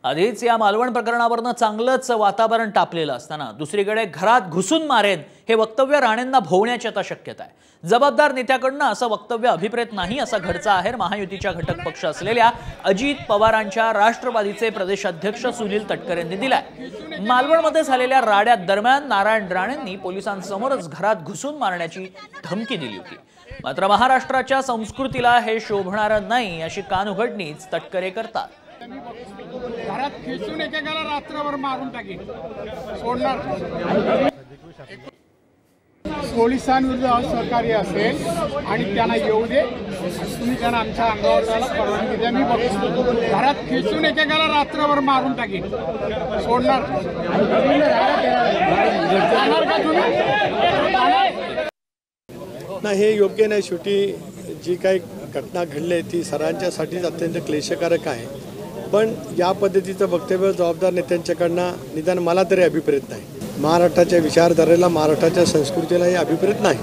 आधीच या मालवण प्रकरणावरनं चांगलंच वातावरण तापलेलं असताना दुसरीकडे घरात घुसून मारेन हे वक्तव्य राणेंना भोवण्याची आता शक्यता आहे। जबाबदार नेत्याकडनं असं वक्तव्य अभिप्रेत नाही असा घरचा आहेर महायुतीच्या घटक पक्ष असलेल्या अजित पवारांच्या राष्ट्रवादीचे प्रदेशाध्यक्ष सुनील तटकरेंनी दिलाय। मालवणमध्ये झालेल्या राड्यात दरम्यान नारायण राणेंनी पोलिसांसमोरच घरात घुसून मारण्याची धमकी दिली होती। मात्र महाराष्ट्राच्या संस्कृतीला हे शोभणारं नाही अशी कानउघडणीच तटकरे करतात। घरात खेचून एकेकाला रात्रभर मारून टाकेल, सोडणार पोलिसांविरुद्ध असहकार्य असेल आणि त्यांना येऊ दे, तुम्ही त्यांना आमच्या अंगावर जायला परवानगी द्या। मी बघतो घरात खेचून एकेकाला रात्रभर मारून टाकेल, सोडणार नाही, हे योग्य नाही। शेवटी जी काही घटना घडली आहे ती सर्वांच्यासाठीच अत्यंत क्लेशकारक आहे, पण या पद्धतीचं वक्तव्य जबाबदार नेत्यांच्याकडनं निदान मला तरी अभिप्रेत नाही। महाराष्ट्राच्या विचारधारेला, महाराष्ट्राच्या संस्कृतीला हे अभिप्रेत नाही।